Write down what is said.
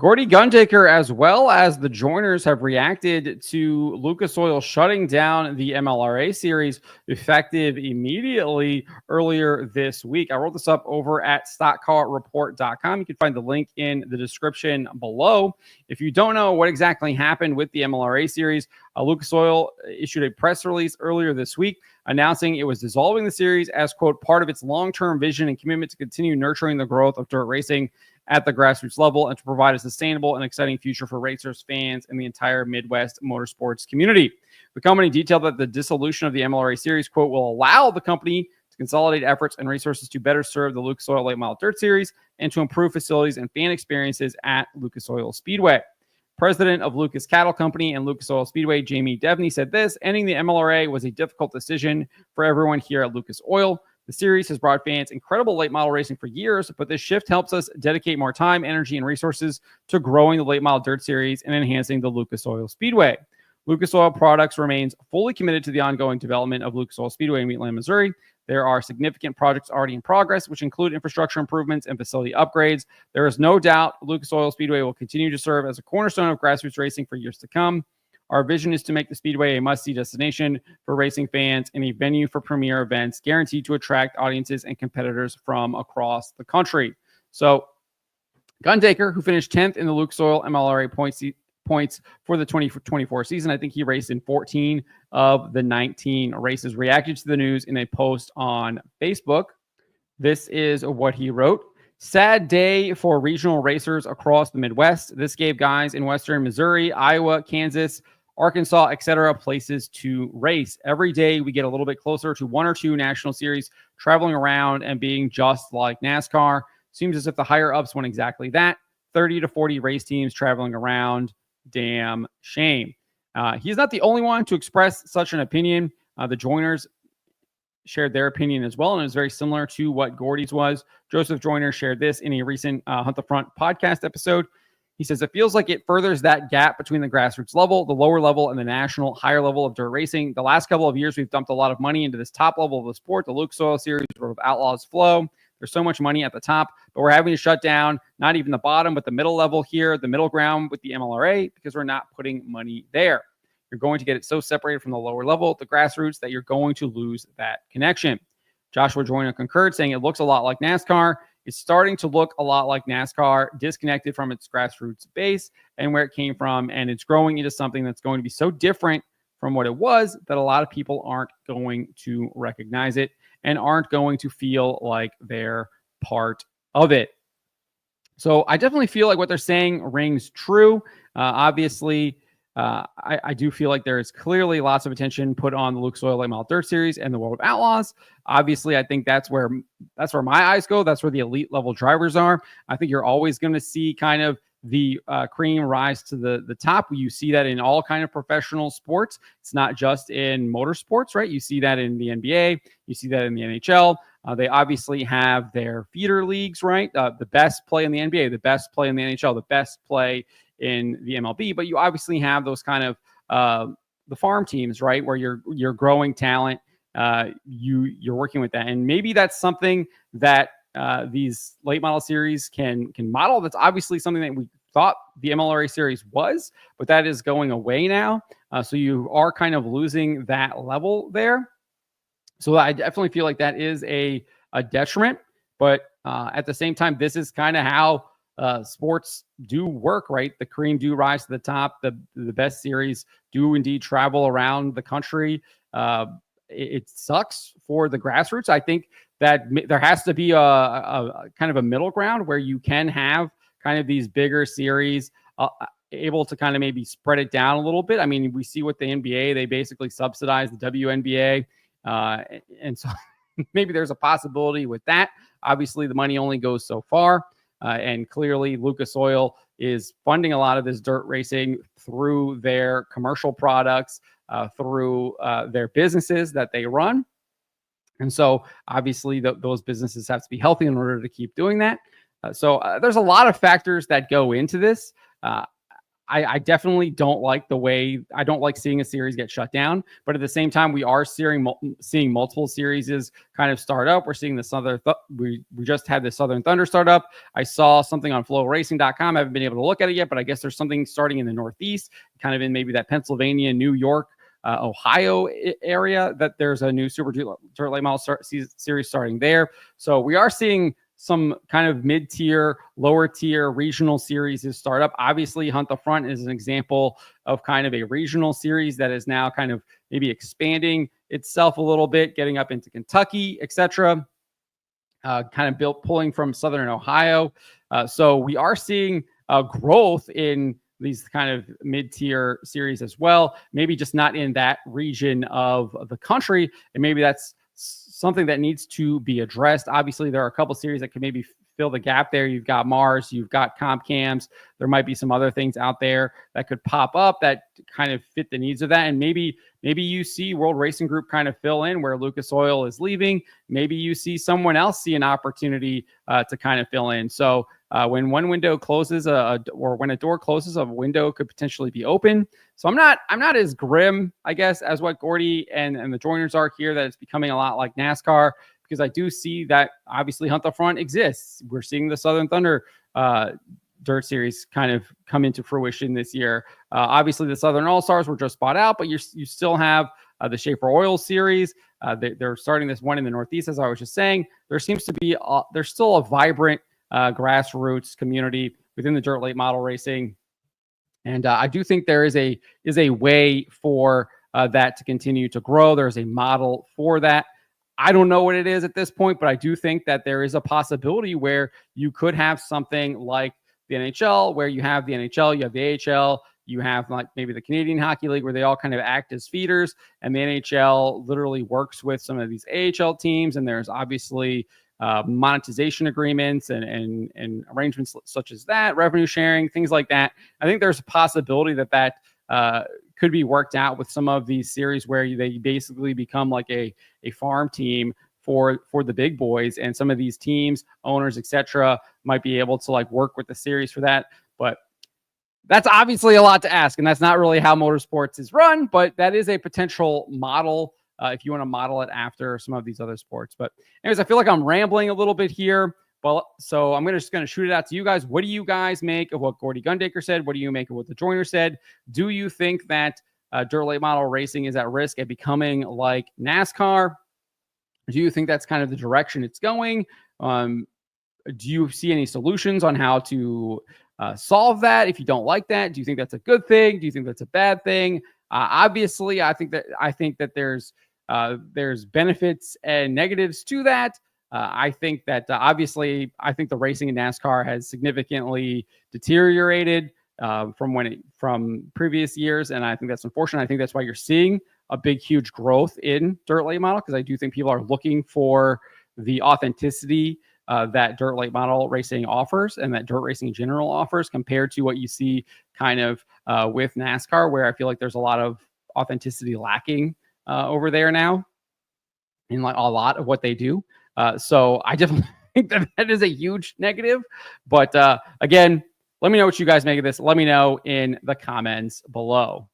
Gordy Gundaker, as well as the joiners, have reacted to Lucas Oil shutting down the MLRA series effective immediately earlier this week. I wrote this up over at stockcarreport.com. You can find the link in the description below. If you don't know what exactly happened with the MLRA series, Lucas Oil issued a press release earlier this week announcing it was dissolving the series as, quote, part of its long-term vision and commitment to continue nurturing the growth of dirt racing at the grassroots level and to provide a sustainable and exciting future for racers, fans, and the entire Midwest motorsports community. The company detailed that the dissolution of the MLRA series, quote, will allow the company to consolidate efforts and resources to better serve the Lucas Oil Late Model Dirt Series and to improve facilities and fan experiences at Lucas Oil Speedway. President of Lucas Cattle Company and Lucas Oil Speedway, Jamie Devney, said this: ending the MLRA was a difficult decision for everyone here at Lucas Oil. The series has brought fans incredible late model racing for years, but this shift helps us dedicate more time, energy, and resources to growing the late model dirt series and enhancing the Lucas Oil Speedway. Lucas Oil Products remains fully committed to the ongoing development of Lucas Oil Speedway in Wheatland, Missouri. There are significant projects already in progress, which include infrastructure improvements and facility upgrades. There is no doubt Lucas Oil Speedway will continue to serve as a cornerstone of grassroots racing for years to come. Our vision is to make the Speedway a must-see destination for racing fans and a venue for premier events guaranteed to attract audiences and competitors from across the country. So Gundaker, who finished 10th in the Lucas Oil MLRA points for the 2024 season, I think he raced in 14 of the 19 races, reacted to the news in a post on Facebook. This is what he wrote. Sad day for regional racers across the Midwest. This gave guys in Western Missouri, Iowa, Kansas, Arkansas, etc. places to race. Every day we get a little bit closer to one or two national series traveling around and being just like NASCAR. Seems as if the higher ups want exactly that. 30 to 40 race teams traveling around. Damn shame. He's not the only one to express such an opinion. The joiners shared their opinion as well, and it was very similar to what Gordy's was. Joseph Joyner shared this in a recent Hunt the Front podcast episode. He says, it feels like it furthers that gap between the grassroots level, the lower level, and the national higher level of dirt racing. The last couple of years, we've dumped a lot of money into this top level of the sport, the Lucas Oil Series, where Outlaws flow. There's so much money at the top, but we're having to shut down not even the bottom, but the middle level here, the middle ground with the MLRA, because we're not putting money there. You're going to get it so separated from the lower level, the grassroots, that you're going to lose that connection. Joshua Joyner concurred, saying it looks a lot like NASCAR. It's starting to look a lot like NASCAR, disconnected from its grassroots base and where it came from, and it's growing into something that's going to be so different from what it was that a lot of people aren't going to recognize it and aren't going to feel like they're part of it. So I definitely feel like what they're saying rings true. Obviously, I do feel like there is clearly lots of attention put on the Lucas Oil Late Model Dirt Series and the World of Outlaws. Obviously, I think that's where my eyes go. That's where the elite level drivers are. I think you're always going to see kind of the cream rise to the top. You see that in all kind of professional sports. It's not just in motorsports, right? You see that in the NBA. You see that in the NHL. They obviously have their feeder leagues, right? The best play in the NBA, the best play in the NHL, the best play in the MLB. But you obviously have those kind of the farm teams, right, where you're growing talent. You're working with that, and maybe that's something that these late model series can model. That's obviously something that we thought the MLRA series was, but that is going away now. So you are kind of losing that level there. So I definitely feel like that is a detriment. But at the same time, this is kind of how sports do work, right? The cream do rise to the top. The best series do indeed travel around the country. It sucks for the grassroots. I think that there has to be a kind of a middle ground where you can have kind of these bigger series able to kind of maybe spread it down a little bit. I mean, we see with the NBA, they basically subsidize the WNBA. And so maybe there's a possibility with that. Obviously, the money only goes so far. And clearly, Lucas Oil is funding a lot of this dirt racing through their commercial products, through their businesses that they run. And so obviously those businesses have to be healthy in order to keep doing that. So there's a lot of factors that go into this. I definitely don't like the way I don't like seeing a series get shut down, but at the same time, we are seeing multiple series kind of start up. We're seeing the we just had the Southern Thunder start up. I saw something on flowracing.com. I haven't been able to look at it yet, but I guess there's something starting in the Northeast, kind of in maybe that Pennsylvania, New York, Ohio area, that there's a new Super Dirt Late Model series starting there. So we are seeing some kind of mid-tier, lower-tier regional series is start up. Obviously, Hunt the Front is an example of kind of a regional series that is now kind of maybe expanding itself a little bit, getting up into Kentucky, etc. Kind of pulling from Southern Ohio. So we are seeing growth in these kind of mid-tier series as well. Maybe just not in that region of the country, and maybe that's something that needs to be addressed. Obviously, there are a couple series that could maybe fill the gap there. You've got Mars, you've got Comp Cams. There might be some other things out there that could pop up that kind of fit the needs of that. And maybe you see World Racing Group kind of fill in where Lucas Oil is leaving. Maybe you see someone else see an opportunity to kind of fill in. So when one window closes, or when a door closes, a window could potentially be open. So I'm not as grim, I guess, as what Gordy and the joiners are here, that it's becoming a lot like NASCAR, because I do see that obviously Hunt the Front exists. We're seeing the Southern Thunder Dirt Series kind of come into fruition this year. Obviously, the Southern All-Stars were just bought out, but you still have the Schaefer Oil Series. They're starting this one in the Northeast, as I was just saying. There seems to be there's still a vibrant grassroots community within the dirt late model racing, and I do think there is a way for that to continue to grow. There's a model for that. I don't know what it is at this point, but I do think that there is a possibility where you could have something like the NHL, where you have the NHL, you have the AHL, you have like maybe the Canadian Hockey League, where they all kind of act as feeders, and the NHL literally works with some of these AHL teams, and there's obviously monetization agreements and arrangements such as that, revenue sharing, things like that. I think there's a possibility that could be worked out with some of these series where they basically become like a farm team for the big boys, and some of these teams, owners, etc., might be able to like work with the series for that. But that's obviously a lot to ask, and that's not really how motorsports is run, but that is a potential model if you want to model it after some of these other sports. But anyways, I feel like I'm rambling a little bit here. Well, so I'm just going to shoot it out to you guys. What do you guys make of what Gordy Gundaker said? What do you make of what the joiner said? Do you think that dirt late model racing is at risk at becoming like NASCAR? Do you think that's kind of the direction it's going? Do you see any solutions on how to solve that? If you don't like that, do you think that's a good thing? Do you think that's a bad thing? Obviously, I think that there's benefits and negatives to that. I think that obviously, I think the racing in NASCAR has significantly deteriorated from previous years, and I think that's unfortunate. I think that's why you're seeing a big, huge growth in dirt late model, because I do think people are looking for the authenticity that dirt late model racing offers, and that dirt racing in general offers, compared to what you see kind of with NASCAR, where I feel like there's a lot of authenticity lacking over there now in like a lot of what they do. So I definitely think that is a huge negative. But again, let me know what you guys make of this. Let me know in the comments below.